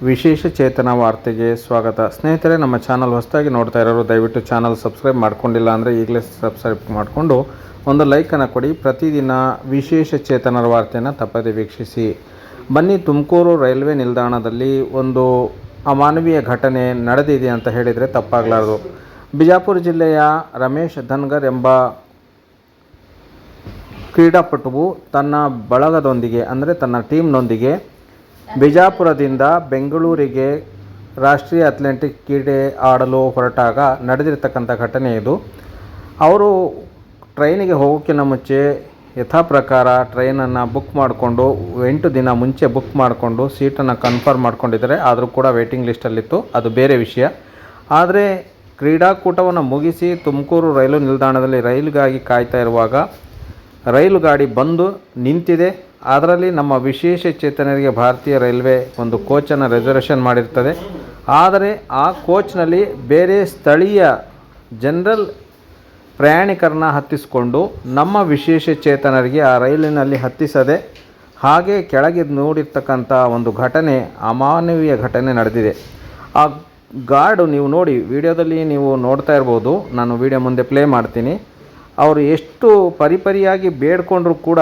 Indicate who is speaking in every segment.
Speaker 1: ವಿಶೇಷ ಚೇತನ ವಾರ್ತೆಗೆ ಸ್ವಾಗತ. ಸ್ನೇಹಿತರೆ, ನಮ್ಮ ಚಾನಲ್ ಹೊಸದಾಗಿ ನೋಡ್ತಾ ಇರೋರು ದಯವಿಟ್ಟು ಚಾನಲ್ ಸಬ್ಸ್ಕ್ರೈಬ್ ಮಾಡ್ಕೊಂಡಿಲ್ಲ ಅಂದರೆ ಈಗಲೇ ಸಬ್ಸ್ಕ್ರೈಬ್ ಮಾಡಿಕೊಂಡು ಒಂದು ಲೈಕನ್ನು ಕೊಡಿ. ಪ್ರತಿದಿನ ವಿಶೇಷ ಚೇತನರ ವಾರ್ತೆಯನ್ನು ತಪ್ಪದೆ ವೀಕ್ಷಿಸಿ. ಬನ್ನಿ, ತುಮಕೂರು ರೈಲ್ವೆ ನಿಲ್ದಾಣದಲ್ಲಿ ಒಂದು ಅಮಾನವೀಯ ಘಟನೆ ನಡೆದಿದೆ ಅಂತ ಹೇಳಿದರೆ ತಪ್ಪಾಗಲಾರದು. ಬಿಜಾಪುರ ಜಿಲ್ಲೆಯ ರಮೇಶ್ ಧನ್ಗರ್ ಎಂಬ ಕ್ರೀಡಾಪಟುವು ತನ್ನ ಬಳಗದೊಂದಿಗೆ ಅಂದರೆ ತನ್ನ ಟೀಮ್ನೊಂದಿಗೆ ಬಿಜಾಪುರದಿಂದ ಬೆಂಗಳೂರಿಗೆ ರಾಷ್ಟ್ರೀಯ ಅಥ್ಲೆಟಿಕ್ ಕ್ರೀಡೆ ಆಡಲು ಹೊರಟಾಗ ನಡೆದಿರ್ತಕ್ಕಂಥ ಘಟನೆ ಇದು. ಅವರು ಟ್ರೈನಿಗೆ ಹೋಗೋಕ್ಕಿಂತ ಮುಂಚೆ ಯಥಾ ಪ್ರಕಾರ ಟ್ರೈನನ್ನು ಬುಕ್ ಮಾಡಿಕೊಂಡು 8 ದಿನ ಮುಂಚೆ ಬುಕ್ ಮಾಡಿಕೊಂಡು ಸೀಟನ್ನು ಕನ್ಫರ್ಮ್ ಮಾಡ್ಕೊಂಡಿದ್ದಾರೆ. ಆದರೂ ಕೂಡ ವೇಟಿಂಗ್ ಲಿಸ್ಟಲ್ಲಿತ್ತು, ಅದು ಬೇರೆ ವಿಷಯ. ಆದರೆ ಕ್ರೀಡಾಕೂಟವನ್ನು ಮುಗಿಸಿ ತುಮಕೂರು ರೈಲು ನಿಲ್ದಾಣದಲ್ಲಿ ರೈಲಿಗಾಗಿ ಕಾಯ್ತಾ ಇರುವಾಗ ರೈಲು ಗಾಡಿ ಬಂದು ನಿಂತಿದೆ. ಅದರಲ್ಲಿ ನಮ್ಮ ವಿಶೇಷ ಚೇತನರಿಗೆ ಭಾರತೀಯ ರೈಲ್ವೆ ಒಂದು ಕೋಚನ್ನು ರಿಸರ್ವೇಷನ್ ಮಾಡಿರ್ತದೆ. ಆದರೆ ಆ ಕೋಚ್ನಲ್ಲಿ ಬೇರೆ ಸ್ಥಳೀಯ ಜನರಲ್ ಪ್ರಯಾಣಿಕರನ್ನ ಹತ್ತಿಸಿಕೊಂಡು ನಮ್ಮ ವಿಶೇಷ ಚೇತನರಿಗೆ ಆ ರೈಲಿನಲ್ಲಿ ಹತ್ತಿಸದೆ ಹಾಗೆ ಕೆಳಗೆ ನೋಡಿರ್ತಕ್ಕಂಥ ಒಂದು ಘಟನೆ, ಅಮಾನವೀಯ ಘಟನೆ ನಡೆದಿದೆ. ಆ ಗಾರ್ಡು ನೀವು ನೋಡಿ, ವಿಡಿಯೋದಲ್ಲಿ ನೀವು ನೋಡ್ತಾ ಇರ್ಬೋದು, ನಾನು ವಿಡಿಯೋ ಮುಂದೆ ಪ್ಲೇ ಮಾಡ್ತೀನಿ. ಅವರು ಎಷ್ಟು ಪರಿಪರಿಯಾಗಿ ಬೇಡ್ಕೊಂಡ್ರೂ ಕೂಡ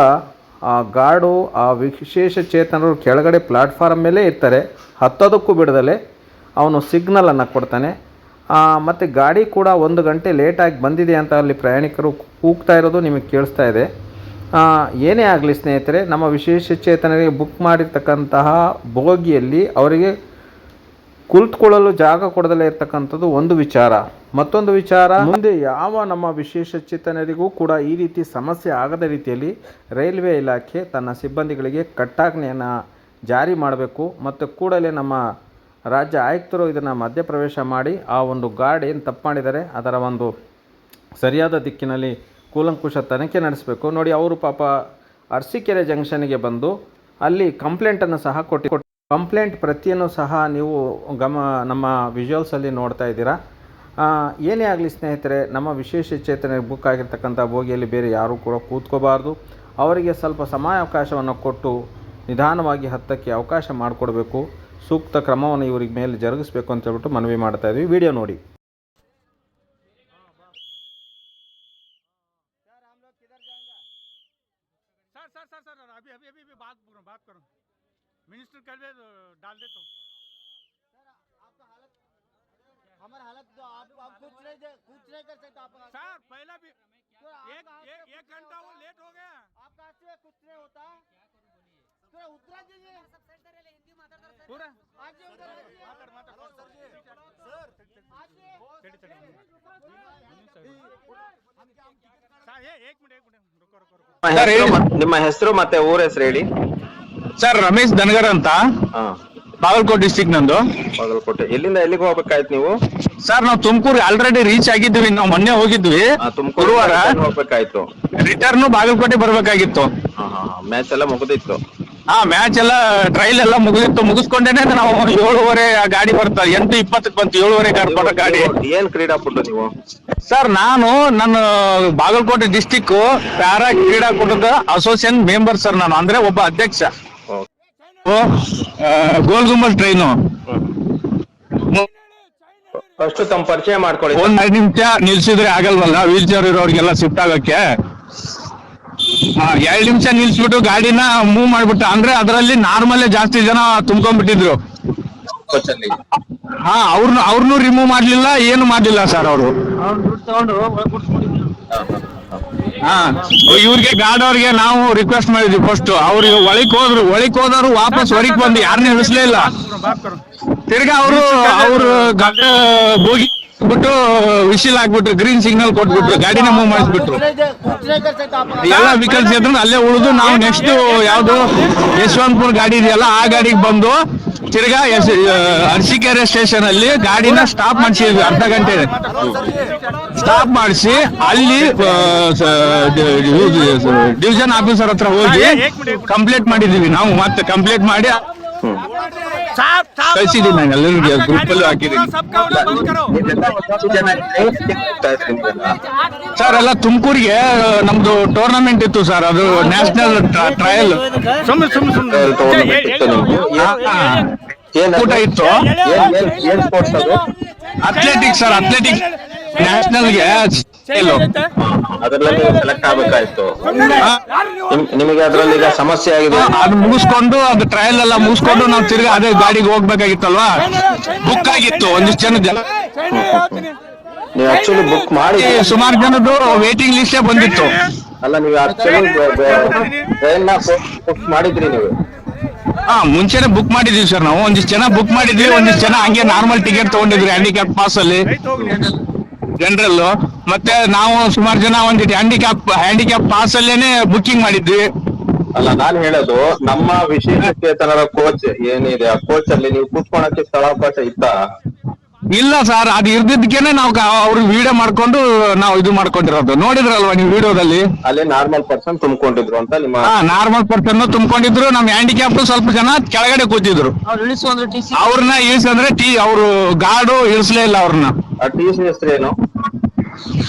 Speaker 1: ಆ ಗಾರ್ಡು, ಆ ವಿಶೇಷ ಚೇತನರು ಕೆಳಗಡೆ ಪ್ಲಾಟ್ಫಾರ್ಮ್ ಮೇಲೆ ಇರ್ತಾರೆ, ಹತ್ತೋದಕ್ಕೂ ಬಿಡದಲೆ ಅವನು ಸಿಗ್ನಲನ್ನು ಕೊಡ್ತಾನೆ. ಮತ್ತು ಗಾಡಿ ಕೂಡ 1 ಗಂಟೆ ಲೇಟಾಗಿ ಬಂದಿದೆ ಅಂತ ಅಲ್ಲಿ ಪ್ರಯಾಣಿಕರು ಕೂಗ್ತಾ ಇರೋದು ನಿಮಗೆ ಕೇಳಿಸ್ತಾ ಇದೆ. ಏನೇ ಆಗಲಿ ಸ್ನೇಹಿತರೆ, ನಮ್ಮ ವಿಶೇಷ ಚೇತನರಿಗೆ ಬುಕ್ ಮಾಡಿರ್ತಕ್ಕಂತಹ ಬೋಗಿಯಲ್ಲಿ ಅವರಿಗೆ ಕುಳಿತುಕೊಳ್ಳಲು ಜಾಗ ಕೊಡದಲ್ಲೇ ಇರ್ತಕ್ಕಂಥದ್ದು ಒಂದು ವಿಚಾರ. ಮತ್ತೊಂದು ವಿಚಾರ, ಮುಂದೆ ಯಾವ ನಮ್ಮ ವಿಶೇಷ ಚೇತನರಿಗೂ ಕೂಡ ಈ ರೀತಿ ಸಮಸ್ಯೆ ಆಗದ ರೀತಿಯಲ್ಲಿ ರೈಲ್ವೆ ಇಲಾಖೆ ತನ್ನ ಸಿಬ್ಬಂದಿಗಳಿಗೆ ಕಟ್ಟಾಜ್ಞೆಯನ್ನು ಜಾರಿ ಮಾಡಬೇಕು. ಮತ್ತು ಕೂಡಲೇ ನಮ್ಮ ರಾಜ್ಯ ಆಯುಕ್ತರು ಇದನ್ನು ಮಧ್ಯಪ್ರವೇಶ ಮಾಡಿ ಆ ಒಂದು ಗಾರ್ಡ್ ಏನು ತಪ್ಪು ಮಾಡಿದ್ದಾರೆ ಅದರ ಒಂದು ಸರಿಯಾದ ದಿಕ್ಕಿನಲ್ಲಿ ಕೂಲಂಕುಷ ತನಿಖೆ ನಡೆಸಬೇಕು. ನೋಡಿ, ಅವರು ಪಾಪ ಅರಸೀಕೆರೆ ಜಂಕ್ಷನ್ಗೆ ಬಂದು ಅಲ್ಲಿ ಕಂಪ್ಲೇಂಟನ್ನು ಸಹ ಕೊಟ್ಟು ಕಂಪ್ಲೇಂಟ್ ಪ್ರತಿಯನ್ನು ಸಹ ನೀವು ನಮ್ಮ ವಿಜುವಲ್ಸಲ್ಲಿ ನೋಡ್ತಾ ಇದ್ದೀರಾ. ಏನೇ ಆಗಲಿ ಸ್ನೇಹಿತರೆ, ನಮ್ಮ ವಿಶೇಷ ಚೇತನರಿಗೆ ಬುಕ್ ಆಗಿರ್ತಕ್ಕಂಥ ಬೋಗಿಯಲ್ಲಿ ಬೇರೆ ಯಾರೂ ಕೂಡ ಕೂತ್ಕೋಬಾರ್ದು. ಅವರಿಗೆ ಸ್ವಲ್ಪ ಸಮಯಾವಕಾಶವನ್ನು ಕೊಟ್ಟು ನಿಧಾನವಾಗಿ ಹತ್ತಕ್ಕೆ ಅವಕಾಶ ಮಾಡಿಕೊಡ್ಬೇಕು. ಸೂಕ್ತ ಕ್ರಮವನ್ನು ಇವ್ರಿಗೆ ಮೇಲೆ ಜರುಗಿಸಬೇಕು ಅಂತ ಹೇಳ್ಬಿಟ್ಟು ಮನವಿ ಮಾಡ್ತಾ ಇದ್ವಿ. ವಿಡಿಯೋ ನೋಡಿ.
Speaker 2: मिनिस्टर कर दे डाल दे तो सर आपका हालत हमारा हालत जो आप कुछ नहीं कर सकते आप सर पहला भी एक घंटा वो लेट हो गया आपका आज कुछ नहीं होता थोड़ा उतरा दीजिए हिंदी पूरा आज उधर
Speaker 3: ಸರ್ ನಿಮ್ಮ ಹೆಸರು ಮತ್ತೆ ಊರ ಹೆಸರು ಹೇಳಿ.
Speaker 4: ಸರ್, ರಮೇಶ್ ಧನ್ಗರ್ ಅಂತ, ಬಾಗಲಕೋಟೆ ಡಿಸ್ಟಿಕ್ ನಂದು.
Speaker 3: ಬಾಗಲಕೋಟೆ. ಎಲ್ಲಿಂದ ಎಲ್ಲಿಗೆ ಹೋಗ್ಬೇಕಾಯ್ತು ನೀವು?
Speaker 4: ಸರ್, ನಾವು ತುಮಕೂರು ಆಲ್ರೆಡಿ ರೀಚ್ ಆಗಿದ್ವಿ. ನಾವು ಮೊನ್ನೆ ಹೋಗಿದ್ವಿ, ಗುರುವಾರ
Speaker 3: ಹೋಗ್ಬೇಕಾಯ್ತು.
Speaker 4: ರಿಟರ್ನ್ ಬಾಗಲಕೋಟೆ ಬರ್ಬೇಕಾಗಿತ್ತು.
Speaker 3: ಮ್ಯಾಚ್ ಎಲ್ಲ ಮುಗಿದಿತ್ತು.
Speaker 4: ಮ್ಯಾಚ್ ಎಲ್ಲ ಟ್ರಯಲ್ ಎಲ್ಲ ಮುಗಿದಿತ್ತು. ಮುಗಿಸ್ಕೊಂಡೇನೆ ನಾವು 7:30 ಗಾಡಿ ಬರ್ತದೆ, 8:20 ಬಂತು. 7:30 ಗಾಡಿ.
Speaker 3: ಏನ್ ಕ್ರೀಡಾಪಟು ನೀವು?
Speaker 4: ಸರ್, ನಾನು ನನ್ನ ಬಾಗಲಕೋಟೆ ಡಿಸ್ಟಿಕ್ ಪ್ಯಾರಾ ಕ್ರೀಡಾಕೂಟದ ಅಸೋಸಿಯೇಷನ್ ಮೆಂಬರ್ ಸರ್. ನಾನು ಅಂದ್ರೆ ಒಬ್ಬ ಅಧ್ಯಕ್ಷ. ಗೋಲ್ ಗುಂಬಜ್ ಟ್ರೈನು
Speaker 3: ಫಸ್ಟ್ ತಮ್ಮ ಪರಿಚಯ ಮಾಡ್ಕೊಳ್ಳಿ.
Speaker 4: 5 ನಿಮಿಷ ನಿಲ್ಸಿದ್ರೆ ಆಗಲ್ವಲ್ಲ, ವೀಲ್ ಚೇರ್ ಇರೋರಿಗೆಲ್ಲ ಶಿಫ್ಟ್ ಆಗಕ್ಕೆ. 2 ನಿಮಿಷ ನಿಲ್ಸ್ಬಿಟ್ಟು ಗಾಡಿನ ಮೂವ್ ಮಾಡ್ಬಿಟ್ಟು, ಅಂದ್ರೆ ಅದರಲ್ಲಿ ನಾರ್ಮಲ್ಲೇ ಜಾಸ್ತಿ ಜನ ತುಂಬ್ಕೊಂಡ್ಬಿಟ್ಟಿದ್ರು. ಅವ್ರನ್ನೂ ರಿಮೂವ್ ಮಾಡ್ಲಿಲ್ಲ, ಏನು ಮಾಡ್ಲಿಲ್ಲ ಸರ್ ಅವರು. ಇವ್ರಿಗೆ ಗಾರ್ಡ್ ಅವ್ರಿಗೆ ನಾವು ರಿಕ್ವೆಸ್ಟ್ ಮಾಡಿದ್ವಿ. ಫಸ್ಟ್ ಅವ್ರಿಗೆ ಒಳಕ್ ಹೋದವ್ರು ವಾಪಸ್ ಹೊರಗೆ ಬಂದು ಯಾರನ್ನೇ ಇಳಿಸ್ಲೇ ಇಲ್ಲ. ತಿರ್ಗಾ ಅವರು ಗಾಡಿ ಹೋಗಿ ಬಿಟ್ಟು ವಿಶಿಲ್ ಹಾಕ್ಬಿಟ್ರು, ಗ್ರೀನ್ ಸಿಗ್ನಲ್ ಕೊಟ್ಬಿಟ್ರು, ಗಾಡಿನ ಮೂವ್ ಮಾಡಿಸ್ಬಿಟ್ರು. ಎಲ್ಲ ವೆಹಿಕಲ್ಸ್ ಇದ್ರು ಅಲ್ಲೇ ಉಳಿದು ನಾವು ನೆಕ್ಸ್ಟ್ ಯಾವ್ದು ಯಶವಂತಪುರ ಗಾಡಿ ಇದೆಯಲ್ಲ ಆ ಗಾಡಿಗೆ ಬಂದು ತಿರ್ಗಾ ಅರಸೀಕೆರೆ ಸ್ಟೇಷನ್ ಅಲ್ಲಿ ಗಾಡಿನ ಸ್ಟಾಪ್ ಮಾಡಿಸಿದ್ವಿ. ಅರ್ಧ ಗಂಟೆ ಸ್ಟಾಪ್ ಮಾಡಿಸಿ ಅಲ್ಲಿ ಡಿವಿಷನ್ ಆಫೀಸರ್ ಹತ್ರ ಹೋಗಿ ಕಂಪ್ಲೇಂಟ್ ಮಾಡಿದೀವಿ. ನಾವು ಮತ್ತೆ ಕಂಪ್ಲೇಂಟ್ ಮಾಡಿ ಕಳಿಸಿದೀನಿ. ನಾನು ಎಲ್ಲರಿಗೆ ಗ್ರೂಪ್ ಅಲ್ಲಿ ಹಾಕಿದ್ದೀನಿ ಸರ್. ಎಲ್ಲ ತುಮಕೂರಿಗೆ ನಮ್ದು ಟೂರ್ನಮೆಂಟ್ ಇತ್ತು ಸರ್, ಅದು ನ್ಯಾಷನಲ್ ಟ್ರಯಲ್.
Speaker 3: ಏನ್
Speaker 4: ಊಟ ಇತ್ತು
Speaker 3: ಏನ್ ಸ್ಪೋರ್ಟ್ಸ್ ಅದು?
Speaker 4: ಅಥ್ಲೆಟಿಕ್ಸ್ ಸರ್, ಅಥ್ಲೆಟಿಕ್ಸ್ ನ್ಯಾಷನಲ್ಗೆ
Speaker 3: ಅದ್ರಲ್ಲಿ ಸೆಲೆಕ್ಟ್ ಆಗ್ಬೇಕಾಯ್ತು. ನಿಮಗೆ ಅದ್ರಲ್ಲಿ ಈಗ ಸಮಸ್ಯೆ ಆಗಿದೆ.
Speaker 4: ಅದು ಮುಗಿಸ್ಕೊಂಡು ಅದು ಟ್ರಯಲ್ ಎಲ್ಲ ಮುಗಿಸ್ಕೊಂಡು ನಾವು ತಿರ್ಗಿ ಅದೇ ಗಾಡಿಗೆ ಹೋಗ್ಬೇಕಾಗಿತ್ತಲ್ವಾ, ಬುಕ್ ಆಗಿತ್ತು ಒಂದಿಷ್ಟು ಜನದ.
Speaker 3: ನೀವು ಆಕ್ಚುಲಿ ಬುಕ್ ಮಾಡಿ
Speaker 4: ಸುಮಾರು ಜನದ್ದು ವೇಟಿಂಗ್ ಲಿಸ್ಟೇ ಬಂದಿತ್ತು.
Speaker 3: ಅಲ್ಲ, ನೀವು ಆಕ್ಚುಲಿ ಟ್ರೈನ್ ಬುಕ್ ಮಾಡಿದ್ರಿ ನೀವು?
Speaker 4: ಮುಂಚೆನೆ ಬುಕ್ ಮಾಡಿದೀವಿ ಸರ್ ನಾವು. ಒಂದಿಷ್ಟು ಜನ ಬುಕ್ ಮಾಡಿದ್ವಿ, ಒಂದಿಷ್ಟು ಜನ ಹಂಗೆ ನಾರ್ಮಲ್ ಟಿಕೆಟ್ ತಗೊಂಡಿದ್ರಿ ಹ್ಯಾಂಡಿಕ್ಯಾಪ್ ಪಾಸ್ ಅಲ್ಲಿ ಜನರಲ್. ಮತ್ತೆ ನಾವು ಸುಮಾರು ಜನ ಒಂದಿಟ್ಟು ಹ್ಯಾಂಡಿಕ್ಯಾಪ್ ಪಾಸ್ ಅಲ್ಲೇನೆ ಬುಕ್ಕಿಂಗ್ ಮಾಡಿದ್ವಿ.
Speaker 3: ಅಲ್ಲ, ನಾನ್ ಹೇಳೋದು ನಮ್ಮ ವಿಶೇಷಚೇತನರ ಕೋಚ್ ಏನಿದೆ, ಆ ಕೋಚ್ ಅಲ್ಲಿ ನೀವು ಕೂತ್ಕೊಳಕ್ಕೆ ಸ್ಥಳಾವಕಾಶ ಇತ್ತ?
Speaker 4: ಇಲ್ಲ ಸರ್, ಅದು ಇರ್ದಿದ್ದಕ್ಕೇನೆ ನಾವು ಅವ್ರಿಗೆ ವಿಡಿಯೋ ಮಾಡ್ಕೊಂಡು ನಾವು ಇದು ಮಾಡ್ಕೊಂಡಿರೋದು. ನೋಡಿದ್ರಲ್ವಾ ನೀವು ವಿಡಿಯೋದಲ್ಲಿ?
Speaker 3: ಅಲ್ಲಿ ನಾರ್ಮಲ್ ಪರ್ಸನ್ ತುಂಬಿಕೊಂಡಿದ್ರು ಅಂತ ನಿಮ್ಮ?
Speaker 4: ನಾರ್ಮಲ್ ಪರ್ಸನ್ ತುಂಬಿಕೊಂಡಿದ್ರು. ನಮ್ ಹ್ಯಾಂಡಿಕ್ಯಾಪ್ ಸ್ವಲ್ಪ ಜನ ಕೆಳಗಡೆ ಕೂತಿದ್ರು. ಅವ್ರನ್ನ ಇಳಿಸಂದ್ರೆ ಅವರು ಗಾರ್ಡು ಇಳಿಸ್ಲೇ ಇಲ್ಲ ಅವ್ರನ್ನ.
Speaker 3: ಆ ಟಿ ಸಿ ಹೆಸರು ಏನು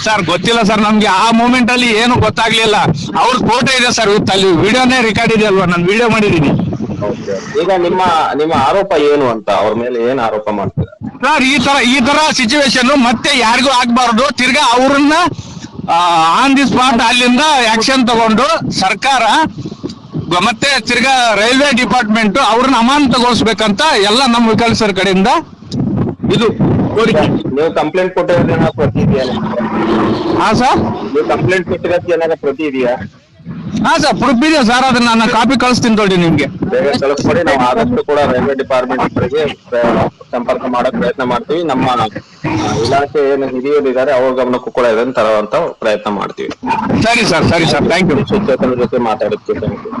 Speaker 4: ಸರ್ ಗೊತ್ತಿಲ್ಲ ಸರ್ ನಮ್ಗೆ. ಆ ಮೂಮೆಂಟ್ ಅಲ್ಲಿ ಏನು ಗೊತ್ತಾಗ್ಲಿಲ್ಲ. ಅವ್ರ ಫೋಟೋ ಇದೆ ಸರ್, ಅಲ್ಲಿ ವಿಡಿಯೋನೇ ರೆಕಾರ್ಡ್ ಇದೆ ಅಲ್ವಾ, ನಾನು ವಿಡಿಯೋ ಮಾಡಿದೀನಿ.
Speaker 3: ಈಗ ನಿಮ್ಮ ಆರೋಪ ಏನು ಅಂತ, ಅವ್ರ ಮೇಲೆ ಏನ್ ಆರೋಪ ಮಾಡ್ತೀರಾ
Speaker 4: ಸರ್? ಈ ತರ ಸಿಚುವೇಶನ್ ಮತ್ತೆ ಯಾರಿಗೂ ಆಗ್ಬಾರ್ದು. ತಿರ್ಗಾ ಅವ್ರನ್ನ ಆನ್ ದಿ ಸ್ಪಾಟ್ ಅಲ್ಲಿಂದ ಆಕ್ಷನ್ ತಗೊಂಡು ಸರ್ಕಾರ ಮತ್ತೆ ತಿರ್ಗಾ ರೈಲ್ವೆ ಡಿಪಾರ್ಟ್ಮೆಂಟ್ ಅವ್ರನ್ನ ಅಮಾನತುಗೊಳಿಸ್ಬೇಕಂತ ಎಲ್ಲ ನಮ್ಮ ವಿಕಲಸರ ಕಡೆಯಿಂದ ಇದು ಕೋರಿಕೆ.
Speaker 3: ನೀವು ಕಂಪ್ಲೇಂಟ್ ಕೊಟ್ಟಿರೋದು ಪ್ರತಿ ಇದೆಯಾ?
Speaker 4: ಹಾ ಸರ್,
Speaker 3: ನೀವು ಕಂಪ್ಲೇಂಟ್ ಕೊಟ್ಟಿರೋದು ಏನಾದ್ರು ಪ್ರತಿ ಇದೆಯಾ?
Speaker 4: ಹಾ ಸರ್, ಪ್ರೂಫ್ ಇದೆ ಸರ್. ಅದನ್ನ ನಾನು ಕಾಪಿ ಕಳಿಸ್ತೀನಿ ನೋಡಿ ನಿಮ್ಗೆ.
Speaker 3: ಬೇಗ ಕಳಿಸ್ಕೊಡಿ. ನಾವು ಆದಷ್ಟು ಕೂಡ ರೈಲ್ವೆ ಡಿಪಾರ್ಟ್ಮೆಂಟ್ ಅವರಿಗೆ ಸಂಪರ್ಕ ಮಾಡಕ್ ಪ್ರಯತ್ನ ಮಾಡ್ತೀವಿ. ನಮ್ಮ ಇಲಾಖೆ ಏನು ಹಿರಿಯರಿದ್ದಾರೆ ಅವ್ರ ಗಮನಕ್ಕೂ ಕೂಡ ಇದನ್ನು ತರುವಂತ ಪ್ರಯತ್ನ ಮಾಡ್ತೀವಿ.
Speaker 4: ಸರಿ ಸರ್, ಸರಿ ಸರ್, ಥ್ಯಾಂಕ್ ಯು.
Speaker 3: ಶಿಕ್ಷಕರ ಜೊತೆ ಮಾತಾಡೋದಕ್ಕೆ ಥ್ಯಾಂಕ್ ಯು.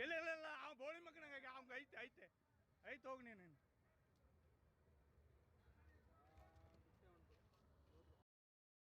Speaker 2: ಇಲ್ಲ ಬೋಳಿ ಮಕ್ಕಳಿಗೆ ಐತೆ ಹೋಗಿ ನೀನು.